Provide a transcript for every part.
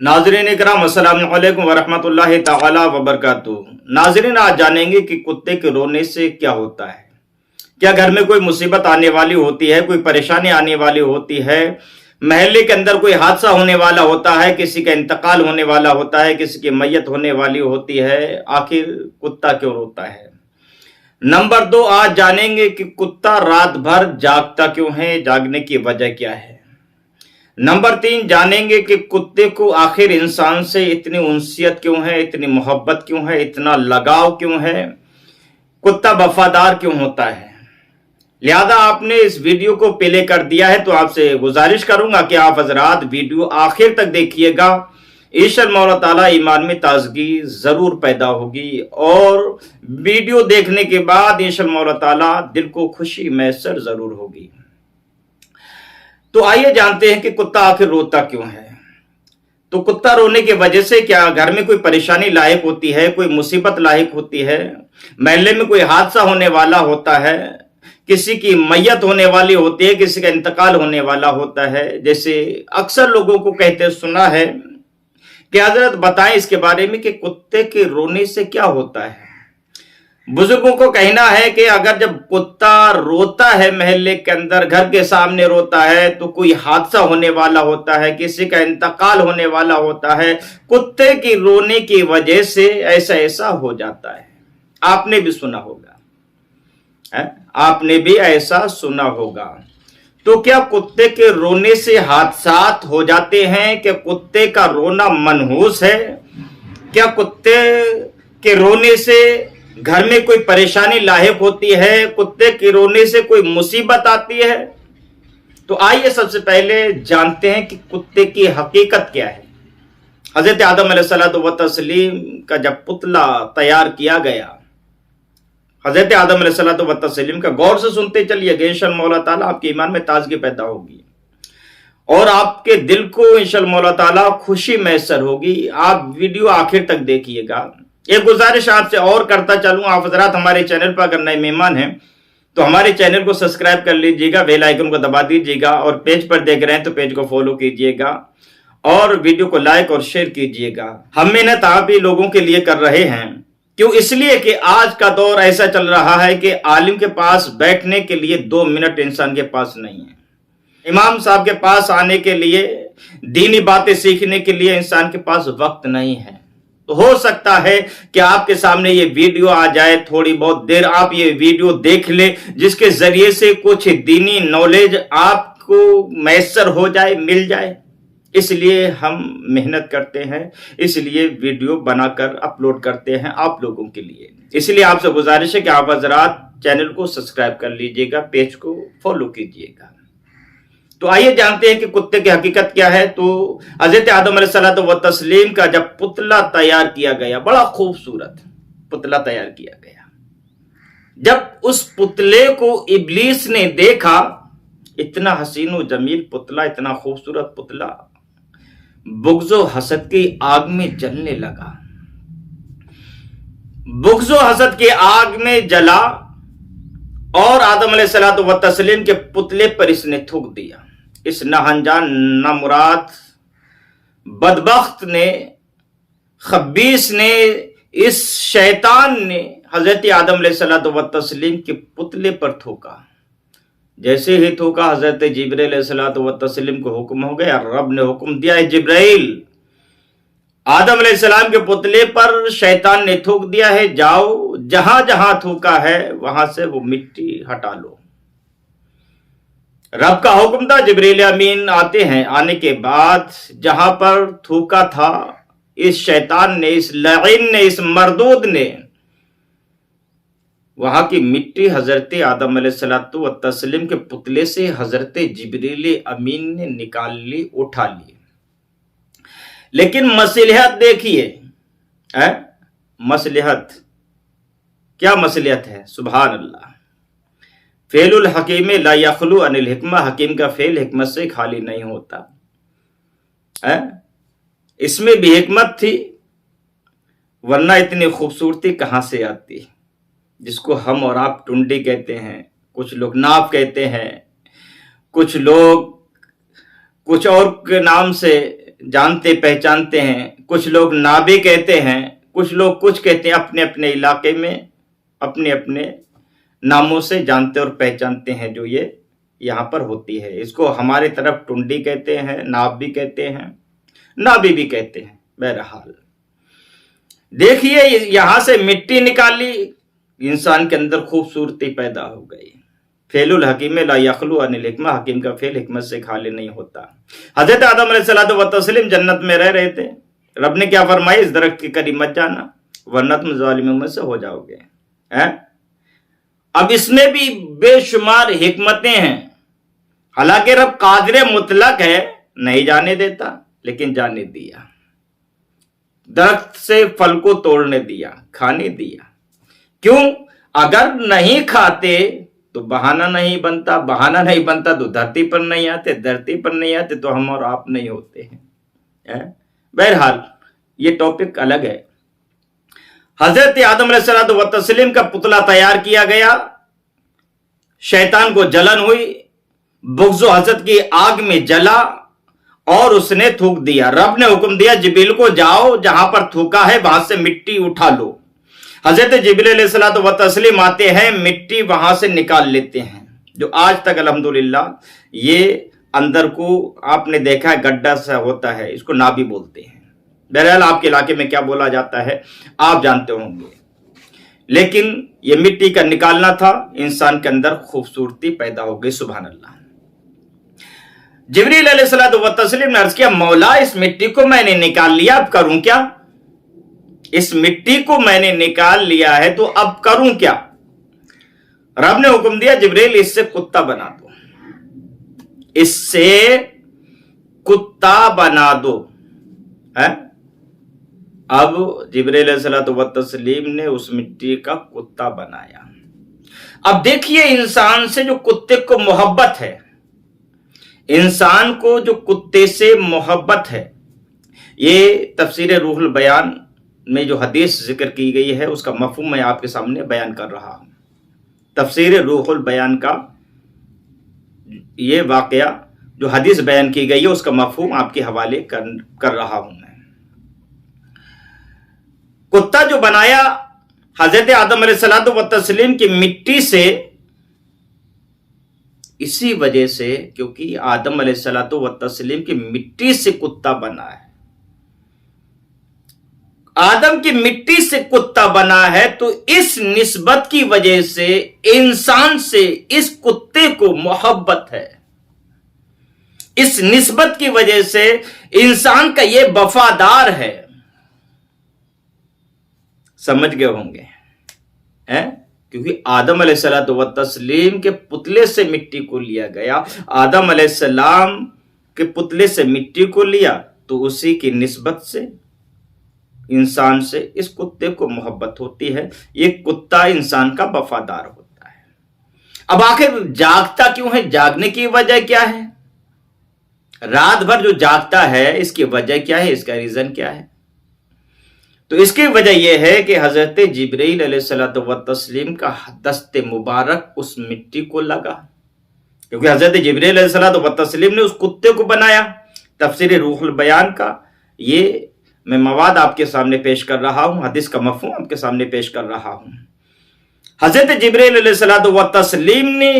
नाजरीन इकराम अस्सलाम वालेकुम वरहमतुल्लाहि ताला वबरकातुहू। नाजरीन, आज जानेंगे कि कुत्ते के रोने से क्या होता है। क्या घर में कोई मुसीबत आने वाली होती है, कोई परेशानी आने वाली होती है, महल्ले के अंदर कोई हादसा होने वाला होता है, किसी का इंतकाल होने वाला होता है, किसी की मैयत होने वाली होती है, आखिर कुत्ता क्यों रोता है। नंबर 2, आज जानेंगे कि कुत्ता रात भर जागता क्यों है, जागने की वजह क्या है। नंबर 3, जानेंगे कि कुत्ते को आखिर इंसान से इतनी उनसियत क्यों है, इतनी मोहब्बत क्यों है, इतना लगाव क्यों है, कुत्ता वफादार क्यों होता है। लिहाजा आपने इस वीडियो को प्ले कर दिया है तो आपसे गुजारिश करूंगा कि आप हजरात वीडियो आखिर तक देखिएगा। इंशाअल्लाह मौला ताला ईमान में ताजगी जरूर पैदा होगी और वीडियो देखने के बाद इंशाअल्लाह मौला ताला दिल को खुशी मैसर जरूर होगी। तो आइए जानते हैं कि कुत्ता आखिर रोता क्यों है। तो कुत्ता रोने की वजह से क्या घर में कोई परेशानी लायक होती है, कोई मुसीबत लायक होती है, महल्ले में कोई हादसा होने वाला होता है, किसी की मैयत होने वाली होती है, किसी का इंतकाल होने वाला होता है। जैसे अक्सर लोगों को कहते सुना है कि हजरत बताएं इसके बारे में कि कुत्ते के रोने से क्या होता है। बुजुर्गों को कहना है कि अगर जब कुत्ता रोता है महल्ले के अंदर, घर के सामने रोता है, तो कोई हादसा होने वाला होता है, किसी का इंतकाल होने वाला होता है। कुत्ते की रोने की वजह से ऐसा ऐसा हो जाता है। आपने भी सुना होगा, आपने भी ऐसा सुना होगा। तो क्या कुत्ते के रोने से हादसात हो जाते हैं? क्या कुत्ते का रोना मनहूस है? क्या कुत्ते के रोने से घर में कोई परेशानी लाहिक होती है? कुत्ते के रोने से कोई मुसीबत आती है? तो आइए सबसे पहले जानते हैं कि कुत्ते की हकीकत क्या है। हजरत आदम अलैहिस्सलातु व तस्लीम का जब पुतला तैयार किया गया, हजरत आदम अलैहिस्सलातु व तस्लीम का गौर से सुनते चलिए, इंशाअल्लाह मौला ताला आपके ईमान में ताजगी पैदा होगी और आपके दिल को इंशाअल्लाह मौला ताला खुशी मैसर होगी। आप वीडियो आखिर तक देखिएगा। एक गुजारिश आपसे और करता चलूं, आप हजरात हमारे चैनल पर अगर नए मेहमान हैं तो हमारे चैनल को सब्सक्राइब कर लीजिएगा, बेल आइकन को दबा दीजिएगा और पेज पर देख रहे हैं तो पेज को फॉलो कीजिएगा और वीडियो को लाइक और शेयर कीजिएगा। हम मेहनत आप ही लोगों के लिए कर रहे हैं। क्यों? इसलिए कि आज का दौर ऐसा चल रहा है कि आलिम के पास बैठने के लिए 2 मिनट इंसान के पास नहीं है। इमाम साहब के पास आने के लिए, दीनी बातें सीखने के लिए इंसान के पास वक्त नहीं है। तो हो सकता है कि आपके सामने ये वीडियो आ जाए, थोड़ी बहुत देर आप ये वीडियो देख ले, जिसके जरिए से कुछ दीनी नॉलेज आपको मैसर हो जाए, मिल जाए। इसलिए हम मेहनत करते हैं, इसलिए वीडियो बनाकर अपलोड करते हैं आप लोगों के लिए। इसलिए आपसे गुजारिश है कि आप हजरात चैनल को सब्सक्राइब कर लीजिएगा, पेज को फॉलो कीजिएगा। तो आइए जानते हैं कि कुत्ते की हकीकत क्या है। तो हजरत आदम अलैहिस्सलातु व तस्लीम का जब पुतला तैयार किया गया, बड़ा खूबसूरत पुतला तैयार किया गया, जब उस पुतले को इब्लीस ने देखा, इतना हसीन व जमील पुतला, इतना खूबसूरत पुतला, बुग़्ज़ो हसद की आग में जलने लगा। बुग़्ज़ो हसद की आग में जला और आदम अलैहिस्सलातु व तस्लीम के पुतले पर इसने थूक दिया। इस नाहंजान, नामुराद, बदबख्त ने, खबीस ने, इस शैतान ने हजरत आदम अलैहिस्सलातु व तस्लीम के पुतले पर थूका। जैसे ही थूका, हजरत जिब्राइल अलैहिस्सलातु व तस्लीम को हुक्म हो गया, रब ने हुक्म दिया, जिब्राइल आदम अलैहिस्सलाम के पुतले पर शैतान ने थूक दिया है, जाओ जहां जहां थूका है वहां से वो मिट्टी हटा लो। रब का हुक्म था, जिब्रील अमीन आते हैं। आने के बाद जहां पर थूका था, इस शैतान ने, इस लईन ने, इस मरदूद ने वहां की मिट्टी हजरत आदम अलैहिस्सलातु व तस्लीम के पुतले से हजरत जिब्रील अमीन ने निकाल ली, उठा ली। लेकिन मसलिहत देखिए, मसलिहत क्या मसलिहत है। सुभान अल्लाह। फेलुल हकीम ला यखलू अनिल हिकमा, हकीम का फेल हिकमत से खाली नहीं होता। इसमें भी हिकमत थी, वरना इतनी खूबसूरती कहां से आती। जिसको हम और आप टुंडी कहते हैं, कुछ लोग नाप कहते हैं, कुछ लोग कुछ और के नाम से जानते पहचानते हैं, कुछ लोग ना भी कहते हैं, कुछ लोग कुछ कहते हैं, अपने अपने इलाके में अपने अपने नामों से जानते और पहचानते हैं जो ये यहाँ पर होती है। इसको हमारे तरफ टुंडी कहते हैं, नाव भी कहते हैं, नाभी भी कहते हैं। बहरहाल देखिए, यहां से मिट्टी निकाली, इंसान के अंदर खूबसूरती पैदा हो गई। फेलुल हकीम ला यखलु अनिल हिकमा, हकीम का फेल हिकमत से खाली नहीं होता। हजरत आदम अलैहिस्सलातु व तस्लीम जन्नत में रह रहे थे। रब ने क्या फरमाया, इस दरख्त के करीब मत जाना वरना तुम जालिमों में से हो जाओगे। अब इसमें भी बेशुमार हिकमतें हैं। हालांकि रब कादिर मुतलक है, नहीं जाने देता, लेकिन जाने दिया। दरख्त से फल को तोड़ने दिया, खाने दिया। क्यों? अगर नहीं खाते तो बहाना नहीं बनता, बहाना नहीं बनता तो धरती पर नहीं आते, धरती पर नहीं आते तो हम और आप नहीं होते हैं। बहरहाल ये टॉपिक अलग है। हजरत आदम अलैहिस्सलातु व तस्लीम का पुतला तैयार किया गया, शैतान को जलन हुई, बुग़्ज़ हसद की आग में जला और उसने थूक दिया। रब ने हुक्म दिया जिब्रील को, जाओ जहां पर थूका है वहां से मिट्टी उठा लो। हजरत जिब्रील अलैहिस्सलातु व तस्लीम आते हैं, मिट्टी वहां से निकाल लेते हैं, जो आज तक अल्हम्दुलिल्लाह ये अंदर को आपने देखा है गड्ढा सा होता है, इसको नाभि बोलते हैं। बहरहाल आपके इलाके में क्या बोला जाता है आप जानते होंगे, लेकिन ये मिट्टी का निकालना था, इंसान के अंदर खूबसूरती पैदा हो गई। सुभान अल्लाह। जिब्रील अलैहिस्सलातु व तस्लीम ने अर्ज किया, मौला इस मिट्टी को मैंने निकाल लिया, अब करूं क्या? इस मिट्टी को मैंने निकाल लिया है तो अब करूं क्या? रब ने हुक्म दिया, जिब्रील इससे कुत्ता बना दो, इससे कुत्ता बना दो। है? अब जिब्रील अलैहिस्सलातु व तस्लीम ने उस मिट्टी का कुत्ता बनाया। अब देखिए, इंसान से जो कुत्ते को मोहब्बत है, इंसान को जो कुत्ते से मोहब्बत है, ये तफसीर रूहुल बयान में जो हदीस जिक्र की गई है उसका मफहूम मैं आपके सामने बयान कर रहा हूं। तफसीर रूहुल बयान का ये वाकया जो हदीस बयान की गई है उसका मफहूम आपके हवाले कर रहा हूं मैं। कुत्ता जो बनाया हजरत आदम अलैहिस्सलातु व तस्लीम की मिट्टी से, इसी वजह से क्योंकि आदम अलैहिस्सलातु व तस्लीम की मिट्टी से कुत्ता बना है, आदम की मिट्टी से कुत्ता बना है, तो इस निस्बत की वजह से इंसान से इस कुत्ते को मोहब्बत है। इस निस्बत की वजह से इंसान का ये वफादार है। समझ गए होंगे हैं? क्योंकि आदम अलैहिस्सलातु व तस्लीम के पुतले से मिट्टी को लिया गया, आदम अलैहिस्सलाम के पुतले से मिट्टी को लिया, तो उसी की निस्बत से इंसान से इस कुत्ते को मोहब्बत होती है। ये कुत्ता इंसान का वफादार होता है। अब आखिर जागता क्यों है? जागने की वजह क्या है? रात भर जो जागता है इसकी वजह क्या है? इसका रीजन क्या है? तो इसकी वजह यह है कि हजरत जिब्रील अलैहिस्सलातु व तस्लीम का दस्ते मुबारक उस मिट्टी को लगा, क्योंकि हजरत जिब्रील अलैहिस्सलातु व तस्लीम ने उस कुत्ते को बनाया। तफसीर रूहुल बयान का ये मैं मवाद आपके सामने पेश कर रहा हूं, हदीस का मफहूम आपके सामने पेश कर रहा हूं। हजरत जिब्रील अलैहिस्सलातु व तस्लीम ने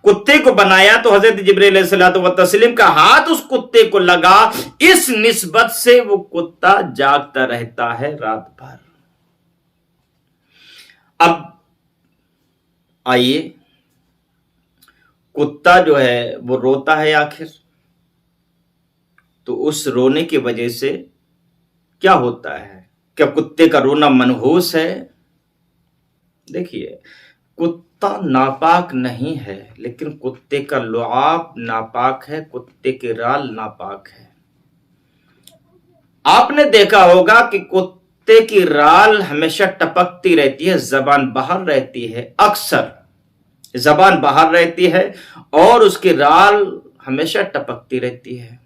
कुत्ते को बनाया, तो हजरत जिब्रील अलैहिस्सलातु व तस्लीम का हाथ उस कुत्ते को लगा, इस निस्बत से वो कुत्ता जागता रहता है रात भर। अब आइए, कुत्ता जो है वो रोता है आखिर, तो उस रोने की वजह से क्या होता है? क्या कुत्ते का रोना मनहूस है? देखिए, कुत्ता नापाक नहीं है, लेकिन कुत्ते का लुआब नापाक है, कुत्ते की राल नापाक है। आपने देखा होगा कि कुत्ते की राल हमेशा टपकती रहती है, जबान बाहर रहती है, अक्सर जबान बाहर रहती है और उसकी राल हमेशा टपकती रहती है।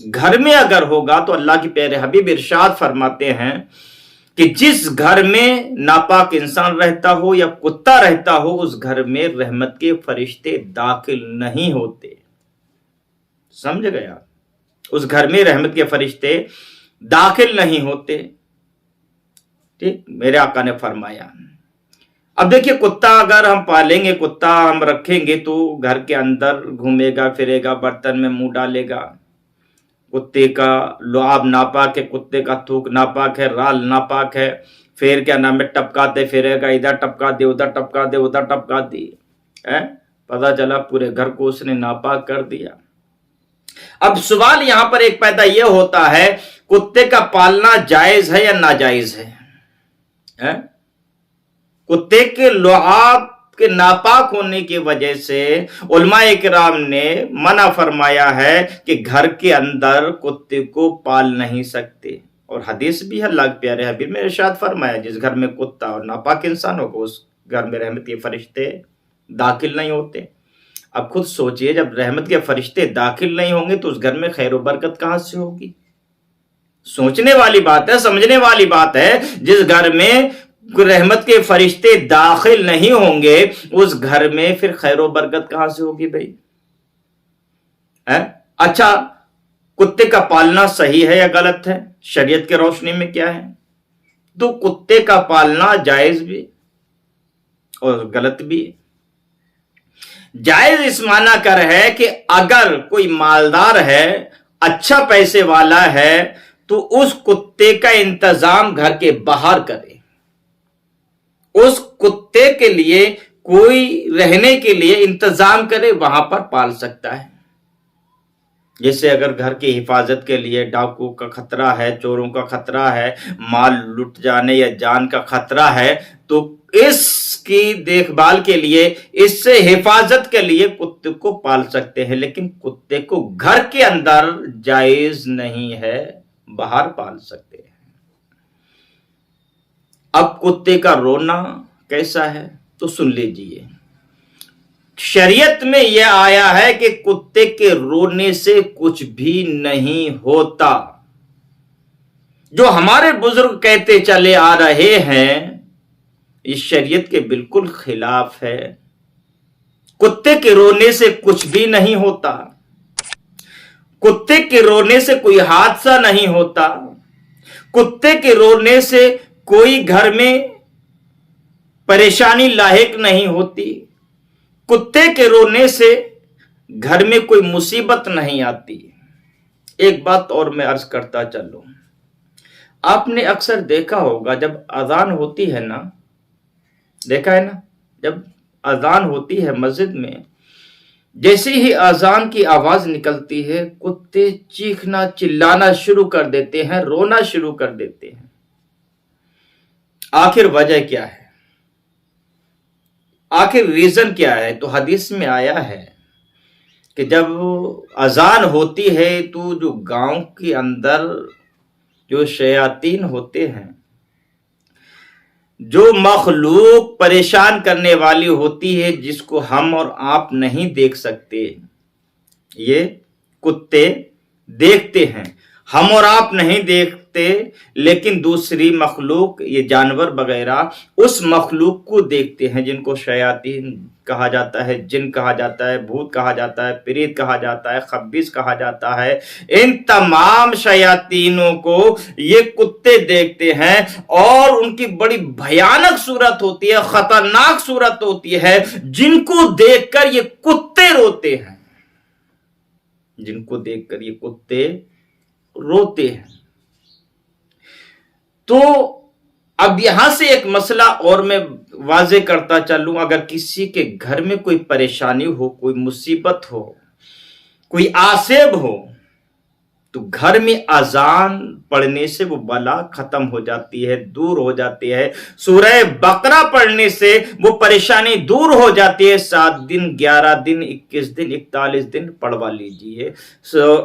घर में अगर होगा तो अल्लाह के प्यारे हबीब इरशाद फरमाते हैं कि जिस घर में नापाक इंसान रहता हो या कुत्ता रहता हो, उस घर में रहमत के फरिश्ते दाखिल नहीं होते। समझ गया? उस घर में रहमत के फरिश्ते दाखिल नहीं होते। ठीक, मेरे आका ने फरमाया। अब देखिए, कुत्ता अगर हम पालेंगे, कुत्ता हम रखेंगे तो घर के अंदर घूमेगा फिरेगा, बर्तन में मुंह डालेगा। कुत्ते का लुआब नापाक है, कुत्ते का थूक नापाक है, राल नापाक है, फिर क्या नाम है टपकाते फिरेगा, इधर टपका दे उधर टपका दे उधर टपका दी है, पता चला पूरे घर को उसने नापाक कर दिया। अब सवाल यहां पर एक पैदा यह होता है, कुत्ते का पालना जायज है या नाजायज है? कुत्ते के लुआब के नापाक होने की वजह से उलमाए किराम ने मना फरमाया है कि घर के अंदर कुत्ते को पाल नहीं सकते। और हदीस भी है, अल्लाह के प्यारे हबीब में इरशाद फरमाया, जिस घर में कुत्ता और नापाक इंसान होगा उस घर में रहमत के फरिश्ते दाखिल नहीं होते। अब खुद सोचिए, जब रहमत के फरिश्ते दाखिल नहीं होंगे तो उस घर में खैर बरकत कहां से होगी? सोचने वाली बात है, समझने वाली बात है। जिस घर में रहमत के फरिश्ते दाखिल नहीं होंगे उस घर में फिर खैर बरकत कहां से होगी भाई? है? अच्छा, कुत्ते का पालना सही है या गलत है? शरीयत के रोशनी में क्या है? तो कुत्ते का पालना जायज भी और गलत भी है। जायज इस माना कर है कि अगर कोई मालदार है, अच्छा पैसे वाला है, तो उस कुत्ते का इंतजाम घर के बाहर करे, उस कुत्ते के लिए कोई रहने के लिए इंतजाम करे, वहां पर पाल सकता है। जैसे अगर घर की हिफाजत के लिए डाकू का खतरा है, चोरों का खतरा है, माल लुट जाने या जान का खतरा है, तो इसकी देखभाल के लिए, इससे हिफाजत के लिए कुत्ते को पाल सकते हैं। लेकिन कुत्ते को घर के अंदर जायज नहीं है, बाहर पाल सकते हैं। अब कुत्ते का रोना कैसा है तो सुन लीजिए। शरीयत में यह आया है कि कुत्ते के रोने से कुछ भी नहीं होता। जो हमारे बुजुर्ग कहते चले आ रहे हैं, इस शरीयत के बिल्कुल खिलाफ है। कुत्ते के रोने से कुछ भी नहीं होता, कुत्ते के रोने से कोई हादसा नहीं होता, कुत्ते के रोने से कोई घर में परेशानी लाहिक नहीं होती, कुत्ते के रोने से घर में कोई मुसीबत नहीं आती। एक बात और मैं अर्ज करता चलूं, आपने अक्सर देखा होगा जब अजान होती है ना, देखा है ना, जब अजान होती है मस्जिद में, जैसे ही अजान की आवाज निकलती है कुत्ते चीखना चिल्लाना शुरू कर देते हैं, रोना शुरू कर देते हैं। आखिर वजह क्या है? आखिर रीजन क्या है? तो हदीस में आया है कि जब अजान होती है तो जो गांव के अंदर जो शयातीन होते हैं, जो मखलूक परेशान करने वाली होती है, जिसको हम और आप नहीं देख सकते, ये कुत्ते देखते हैं। हम और आप नहीं देखते, लेकिन दूसरी मखलूक, ये जानवर वगैरह, उस मखलूक को देखते हैं, जिनको शयातीन कहा जाता है, जिन कहा जाता है, भूत कहा जाता है, प्रेत कहा जाता है, खब्बिस कहा जाता है। इन तमाम शयातीनों को ये कुत्ते देखते हैं और उनकी बड़ी भयानक सूरत होती है, खतरनाक सूरत होती है, जिनको देखकर ये कुत्ते रोते हैं, जिनको देखकर ये कुत्ते रोते हैं। तो अब यहां से एक मसला और मैं वाजे करता चलूं, अगर किसी के घर में कोई परेशानी हो, कोई मुसीबत हो, कोई आसेब हो, तो घर में अजान पढ़ने से वो बला खत्म हो जाती है, दूर हो जाती है। सूरह बकरा पढ़ने से वो परेशानी दूर हो जाती है। 7 दिन, 11 दिन, 21 दिन, 41 दिन पढ़वा लीजिए,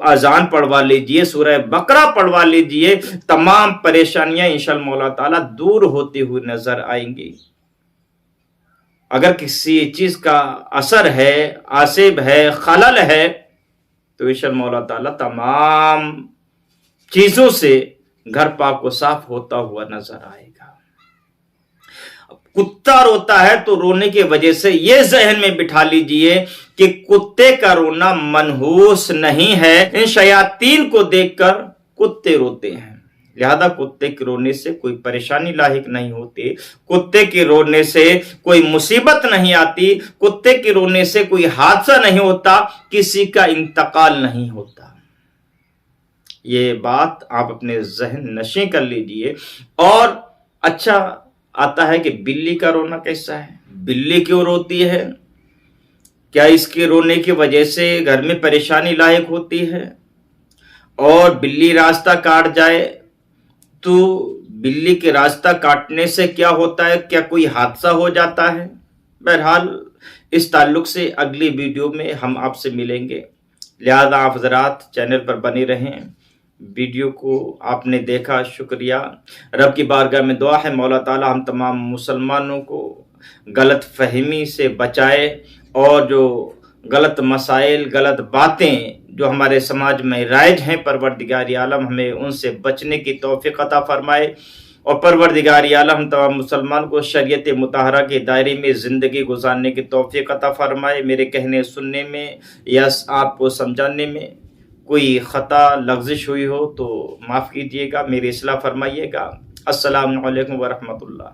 अजान पढ़वा लीजिए, सूरह बकरा पढ़वा लीजिए, तमाम परेशानियां इंशाअल्लाह मौला ताला दूर होती हुई नजर आएंगी। अगर किसी चीज का असर है, आसेब है, खलल है, तो इंशाअल्लाह मौला ताला तमाम चीजों से घर पाक को साफ होता हुआ नजर आएगा। कुत्ता रोता है तो रोने की वजह से ये जहन में बिठा लीजिए कि कुत्ते का रोना मनहूस नहीं है, इन शयातीन को देखकर कुत्ते रोते हैं। लिहाजा कुत्ते के रोने से कोई परेशानी लाहिक नहीं होती, कुत्ते के रोने से कोई मुसीबत नहीं आती, कुत्ते के रोने से कोई हादसा नहीं होता, किसी का इंतकाल नहीं होता। ये बात आप अपने जहन नशी कर लीजिए। और अच्छा आता है कि बिल्ली का रोना कैसा है, बिल्ली क्यों रोती है, क्या इसके रोने की वजह से घर में परेशानी लायक होती है? और बिल्ली रास्ता काट जाए तो बिल्ली के रास्ता काटने से क्या होता है, क्या कोई हादसा हो जाता है? बहरहाल इस ताल्लुक से अगली वीडियो में हम आपसे मिलेंगे, लिहाजा आप हजरात चैनल पर बने रहें। वीडियो को आपने देखा, शुक्रिया। रब की बारगाह में दुआ है मौला ताला हम तमाम मुसलमानों को गलत फहमी से बचाए और जो गलत मसाइल, गलत बातें जो हमारे समाज में राइज हैं, परवरदिगार आलम हमें उनसे बचने की तौफीक अता फरमाए और परवरदिगार आलम हम तमाम मुसलमान को शरीयत मुताहरा के दायरे में ज़िंदगी गुजारने की तौफीक अता फरमाए। मेरे कहने सुनने में या आपको समझाने में कोई ख़ता लग़्ज़िश हुई हो तो माफ़ कीजिएगा, मेरी इस्लाह फरमाइएगा। अस्सलामु अलैकुम व रहमतुल्लाह।